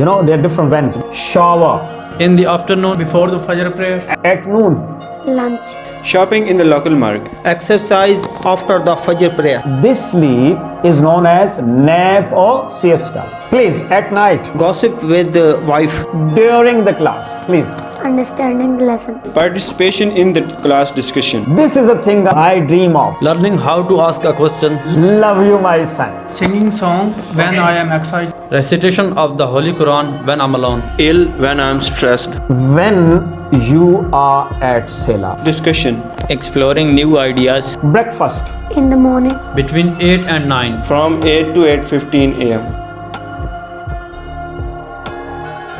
You know, there are different whens. Shower. In the afternoon before the Fajr prayer. At noon. Lunch. Shopping in the local market. Exercise after the Fajr prayer. This sleep is known as nap or siesta. Please, at night. Gossip with the wife. During the class. Please. Understanding the lesson. Participation in the class discussion. This is a thing I dream of. Learning how to ask a question. Love you, my son. Singing song when I am excited. Recitation of the Holy Quran when I'm alone. Ill when I'm stressed. When you are at SILAH. Discussion. Exploring new ideas. Breakfast. In the morning. Between 8 and 9. From 8 to 8:15 a.m.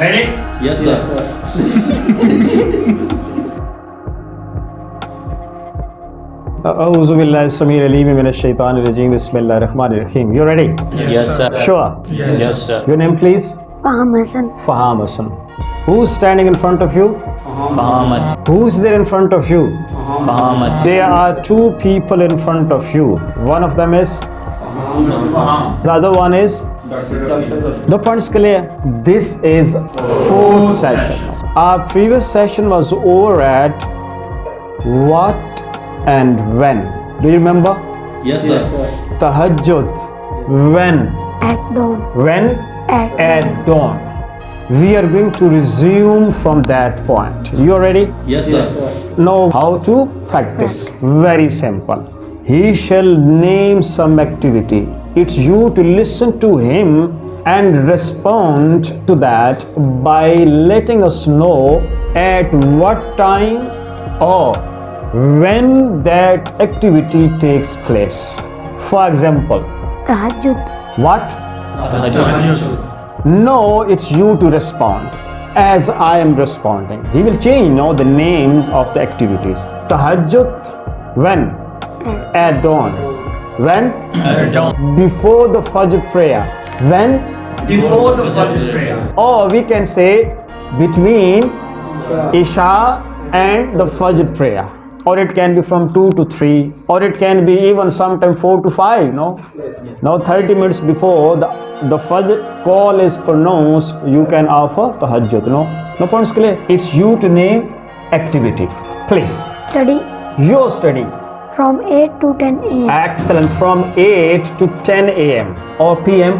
Ready? Yes, sir. أعوذ بالله السميع العليم من الشيطان الرجيم بسم الله الرحمن الرحيم. You ready? Yes, sir. Sure. Yes, sir. Your name, please? Faham Hassan. Faham Hassan. Who's standing in front of you? Bahamas. Who's there in front of you? Bahamas. There are two people in front of you. One of them is? The other one is? The point is clear. This is fourth session. Our previous session was over at what and when. Do you remember? Yes, sir. Tahajjud. When? At dawn. When? At dawn. We are going to resume from that point. You are ready? Yes, sir. Know how to practice. Very simple. He shall name some activity. It's you to listen to him and respond to that by letting us know at what time or when that activity takes place. For example, Tahajjud. what? No, it's you to respond as I am responding. He will change, the names of the activities. Tahajjud, when? At dawn. When? At dawn. Before the Fajr prayer. When? Before the Fajr prayer. Or we can say between Isha and the Fajr prayer. Or it can be from 2 to 3. Or it can be even sometime 4 to 5, Now 30 minutes before the Fajr call is pronounced, you can offer Tahajjud, No points clear? It's you to name activity. Please. Study. Your study. From 8 to 10 a.m. Excellent. From 8 to 10 a.m. or p.m.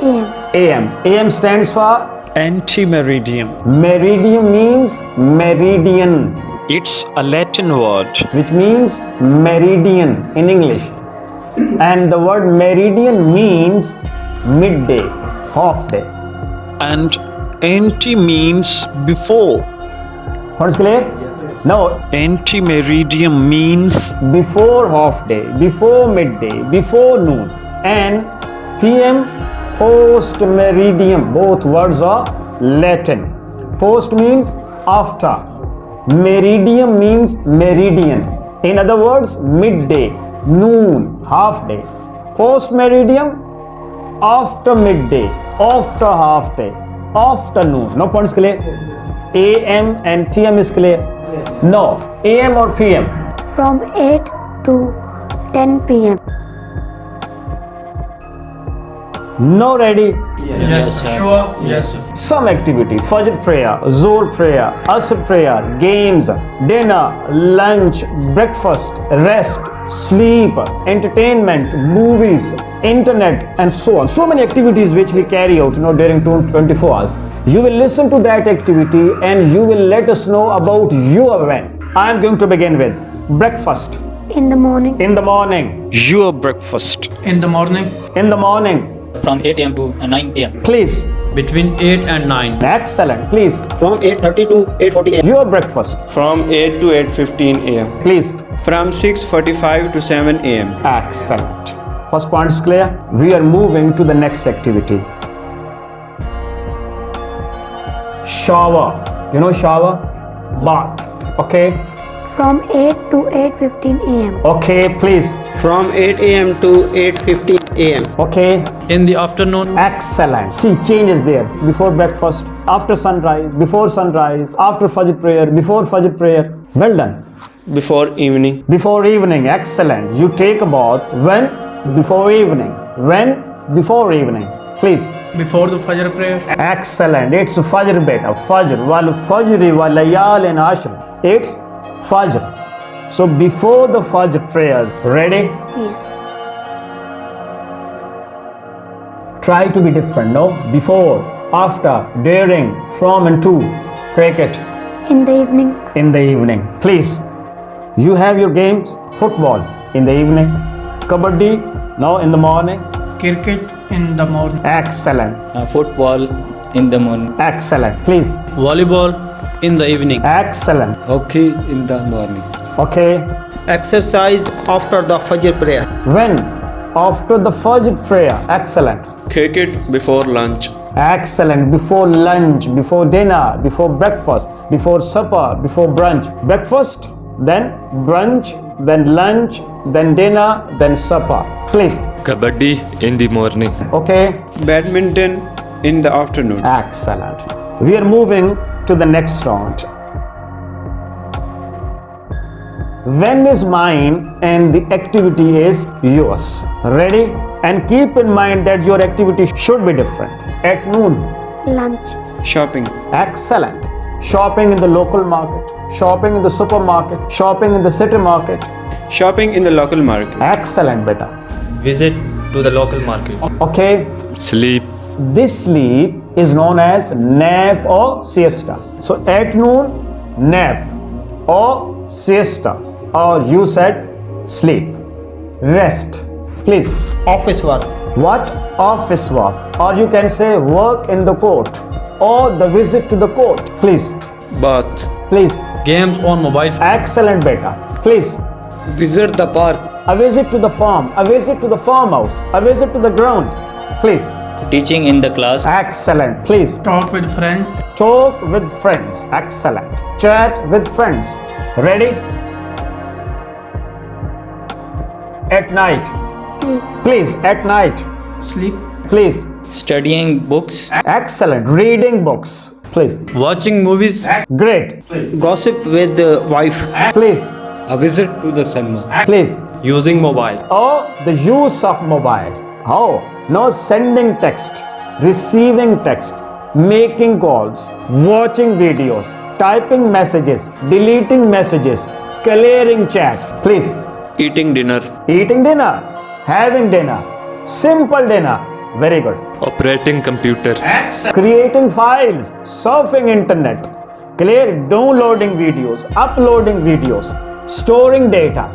a.m. a.m. a.m. stands for Anti-meridian. meridian means meridian, It's a Latin word. which means meridian in English. And the word meridian means midday, half day. And anti means before. What is clear? No, Anti-meridian means before half day, before midday, before noon. And PM, post meridian. Both words are Latin. Post means after. Meridian means meridian. In other words, midday, noon, half day. Post meridian, after midday, after half day, after noon. No points clear? AM and PM is clear? No. AM or PM? From 8 to 10 p.m. No ready? Yes, sure. Yes, sir. Some activity. Fajr prayer, Zohr prayer, Asr prayer, games, dinner, lunch, breakfast, rest, sleep, entertainment, movies, internet, and so on. So many activities which we carry out, during 24 hours. You will listen to that activity and you will let us know about your when. I am going to begin with breakfast. In the morning. In the morning. your breakfast. In the morning. In the morning. From 8 a.m. to 9 a.m. Please. Between 8 and 9. Excellent. Please. From 8:30 to 8:40 a.m. Your breakfast. From 8 to 8:15 a.m. Please. From 6:45 to 7 a.m. Excellent. First point is clear. We are moving to the next activity. Shower. You know shower? Bath. Okay. From 8 to 8:15 a.m. Okay, please. From 8 a.m. to 8:15 a.m. Okay. In the afternoon. Excellent. See, change is there. Before breakfast, after sunrise, before sunrise, after Fajr prayer, before Fajr prayer. Well done. Before evening. Before evening. Excellent. You take a bath when? Before evening. When? Before evening. Please. Before the Fajr prayer. Excellent. It's Fajr beta. Fajr. Wal Fajri wal layalin ashr. It's Fajr. So before the Fajr prayers. Ready? Yes. Try to be different. No? Before, after, during, from and to. Cricket. In the evening. In the evening. Please. You have your games. Football in the evening. Kabaddi. No, in the morning. Cricket in the morning. Excellent. Football in the morning. Excellent. Please. Volleyball in the evening. Excellent. Hockey in the morning. Okay. Exercise after the Fajr prayer. When? After the Fajr prayer. Excellent. Cricket before lunch. Excellent. Before lunch, before dinner, before breakfast, before supper, before brunch. Breakfast, then brunch, then lunch, then dinner, then supper. Please. Kabaddi in the morning. Okay. Badminton in the afternoon. Excellent. We are moving to the next round. When is mine and the activity is yours. Ready? And keep in mind that your activity should be different. At noon. Lunch. Shopping. Excellent. Shopping in the local market. Shopping in the supermarket. Shopping in the city market. Shopping in the local market. Excellent, beta. Visit to the local market. Okay. Sleep. This sleep is known as nap or siesta. So at noon, nap or siesta, or you said sleep. Rest. Please. Office work. What? Office work. Or you can say work in the court or the visit to the court. Please. Bath. Please. Games on mobile. Excellent, beta. Please. Visit the park. A visit to the farm. A visit to the farmhouse. A visit to the ground. Please. Teaching in the class. Excellent. Please. Talk with friends. Talk with friends. Excellent. Chat with friends. Ready? At night. Sleep. Please. At night. Sleep. Please. Studying books. Excellent. Reading books. Please. Watching movies. Great. Gossip with the wife. Please. A visit to the cinema. Please. Using mobile. Or the use of mobile. How? No sending text, receiving text, making calls, watching videos, typing messages, deleting messages, clearing chat. Please. Eating dinner. Eating dinner, having dinner, simple dinner. Very good. Operating computer. Creating files, surfing internet, clear downloading videos, uploading videos, storing data.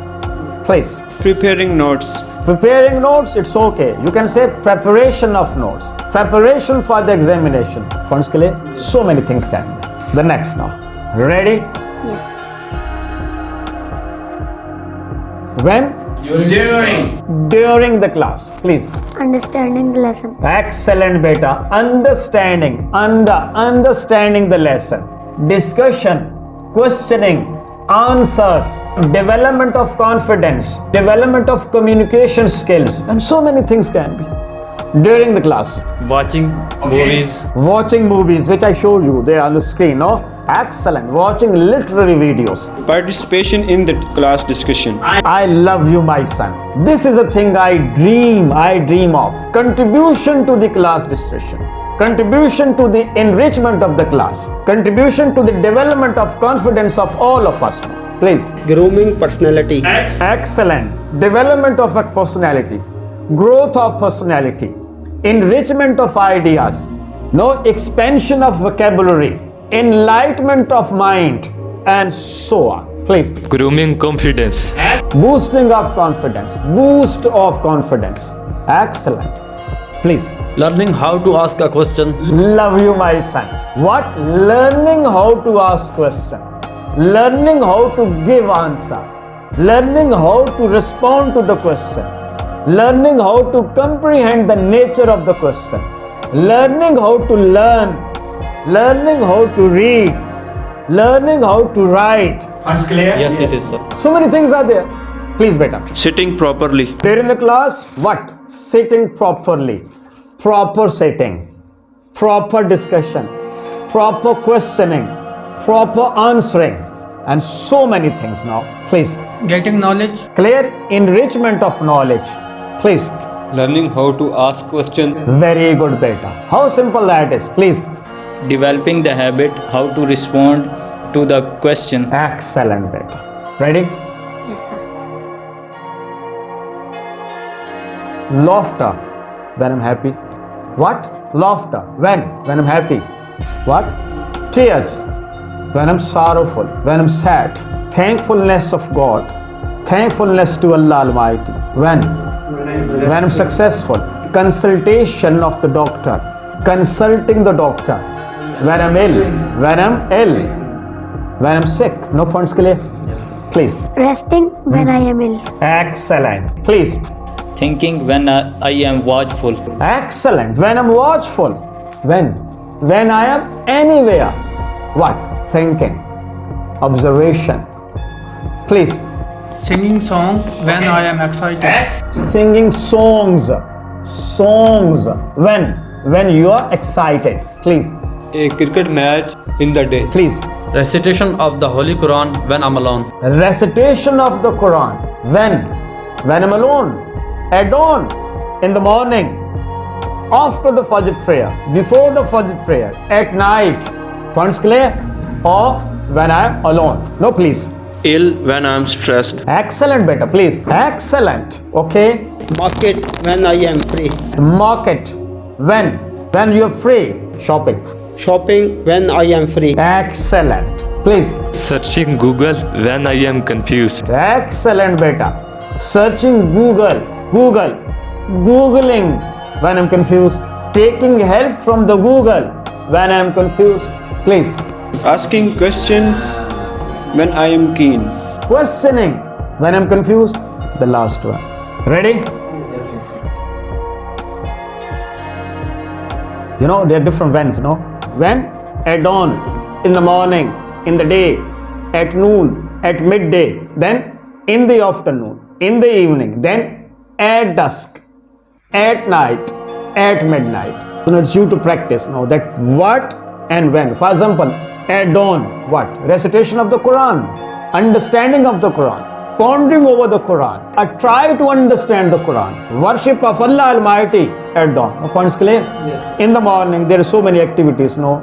Please. Preparing notes. Preparing notes, it's okay. You can say preparation of notes, preparation for the examination. Friends, ke liye so many things can be. The next now. Ready? Yes. When? During the class. Please. Understanding the lesson. Excellent, beta. Understanding the lesson. Discussion, questioning, answers, development of confidence, development of communication skills, and so many things can be during the class. Watching movies. Watching movies, which I showed you there on the screen. No? Excellent. Watching literary videos. Participation in the class discussion. I love you, my son. This is a thing I dream of. Contribution to the class discussion. Contribution to the enrichment of the class. Contribution to the development of confidence of all of us. Please. Grooming personality. Excellent. Development of personalities. Growth of personality. Enrichment of ideas. No expansion of vocabulary. Enlightenment of mind. And so on. Please. Grooming confidence. Boosting of confidence. Boost of confidence. Excellent. Please. Learning how to ask a question. Love you, my son. What? Learning how to ask question. Learning how to give answer. Learning how to respond to the question. Learning how to comprehend the nature of the question. Learning how to learn. Learning how to read. Learning how to write. Yes, it is, sir. So many things are there. Please, beta. Sitting properly. During the class, what? Sitting properly. Proper sitting, proper discussion, proper questioning, proper answering, and so many things now. Please. Getting knowledge. Clear enrichment of knowledge. Please. Learning how to ask questions. Very good, beta. How simple that is, please. Developing the habit how to respond to the question. Excellent, beta. Ready? Yes, sir. Laughter when I'm happy. What? Laughter when? When I'm happy. What? Tears when I'm sorrowful, when I'm sad. Thankfulness of God. Thankfulness to Allah Almighty. When? When I'm successful. Consultation of the doctor. Consulting the doctor. When I'm ill. When I'm ill. When I'm sick. No points clear? Please. Resting when I am ill. Excellent. Please. Thinking when I am watchful. Excellent. When I'm watchful. When? When I am anywhere. What? Thinking. Observation. Please. Singing song when I am excited. Singing songs. Songs. When? When you are excited. Please. A cricket match in the day. Please. Recitation of the Holy Quran when I'm alone. Recitation of the Quran. When? When I'm alone. At dawn. In the morning. After the Fajr prayer. Before the Fajr prayer. At night. Points clear? Or when I'm alone. No, please. Ill when I'm stressed. Excellent, beta. Please. Excellent. Okay. Market when I am free. Market. When? When you're free. Shopping. Shopping when I am free. Excellent. Please. Searching Google when I am confused. Excellent, beta. Searching Google. Google. Googling when I'm confused. Taking help from the Google when I'm confused. Please. Asking questions when I am keen. Questioning when I'm confused. The last one. Ready? Yes, sir. You know, there are different whens, no? When? At dawn, in the morning, in the day, at noon, at midday, then in the afternoon, in the evening, then at dusk, at night, at midnight. So it's you to practice now that what and when. For example, at dawn, what? Recitation of the Quran, understanding of the Quran, pondering over the Quran, try to understand the Quran, worship of Allah Almighty at dawn. No points clear? Yes. In the morning, there are so many activities, no?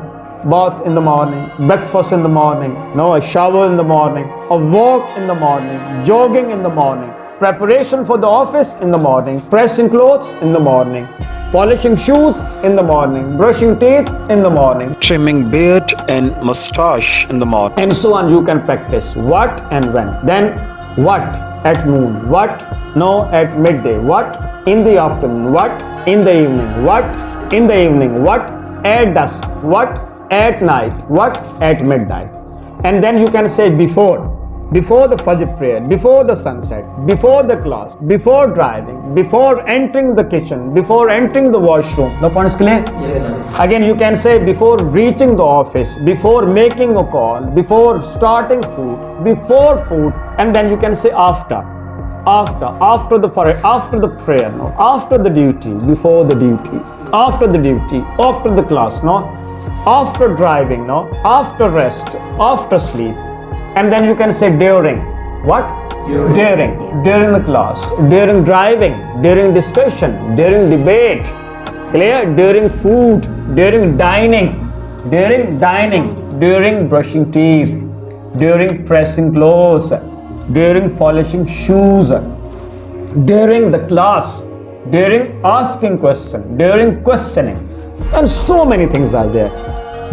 Bath in the morning, breakfast in the morning, no? A shower in the morning, a walk in the morning, jogging in the morning, preparation for the office in the morning, pressing clothes in the morning, polishing shoes in the morning, brushing teeth in the morning, trimming beard and mustache in the morning. and so on. You can practice what and when. Then what at noon, what no at midday, what in the afternoon, what in the evening, what in the evening, what at dusk, what at night, what at midnight. And then you can say before the Fajr prayer, before the sunset, before the class, before driving, before entering the kitchen, before entering the washroom. No points clear? Yes. Again, you can say before reaching the office, before making a call, before starting food, before food, and then you can say after the prayer, no, after the duty, before the duty, after the duty, after the class, no, after driving, no, after rest, after sleep. And then you can say during. What? During the class, during driving, during discussion, during debate. Clear? During food, during dining, during brushing teeth, during pressing clothes, during polishing shoes, during the class, during asking question, during questioning. And so many things are there.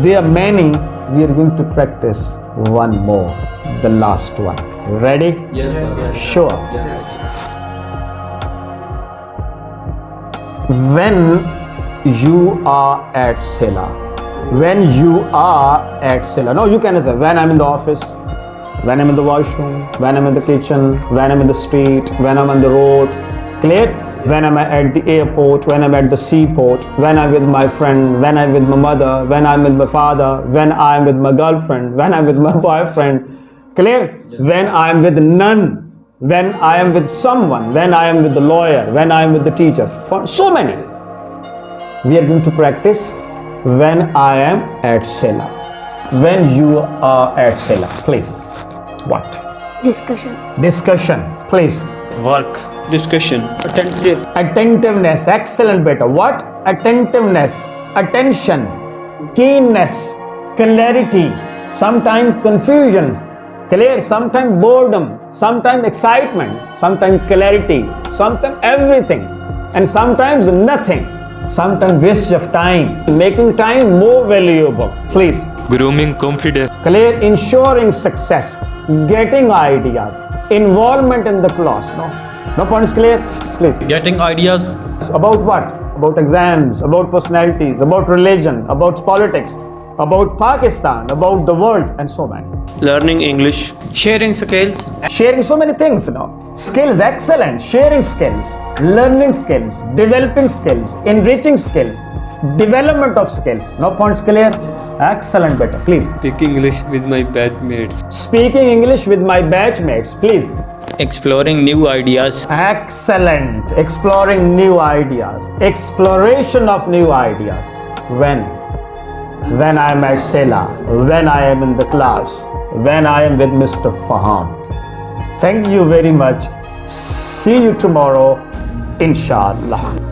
There are many. We are going to practice one more, the last one. Ready? Yes, sir. Sure. Yes. When you are at SILAH, no, you can say when I'm in the office, when I'm in the washroom, when I'm in the kitchen, when I'm in the street, when I'm on the road. Clear? When I'm at the airport, when I'm at the seaport, when I'm with my friend, when I'm with my mother, when I'm with my father, when I'm with my girlfriend, when I'm with my boyfriend. Clear? Yes. When I'm with none, when I am with someone, when I am with the lawyer, when I am with the teacher. So many. We are going to practice when I am at SILAH. When you are at SILAH, please. What? Discussion. Discussion, please. Work. discussion. Attentive. Attentiveness. Excellent, beta. What? Attentiveness, attention, keenness, clarity, sometimes confusion, clear, sometimes boredom, sometimes excitement, sometimes clarity, sometimes everything, and sometimes nothing, sometimes waste of time, making time more valuable. Please. Grooming confidence. Clear, ensuring success, getting ideas, involvement in the class. No points clear? Please. Getting ideas. About what? About exams, about personalities, about religion, about politics, about Pakistan, about the world, and so many. Learning English. Sharing skills. Sharing so many things, Skills, excellent. Sharing skills, learning skills, developing skills, enriching skills, development of skills. No points clear? Excellent, better. Please. Speaking English with my batchmates. Speaking English with my batchmates. Please. Exploring new ideas. Excellent. Exploring new ideas. Exploration of new ideas. When I am at SILAH, when I am in the class, when I am with Mr. Faham. Thank you very much. See you tomorrow, inshallah.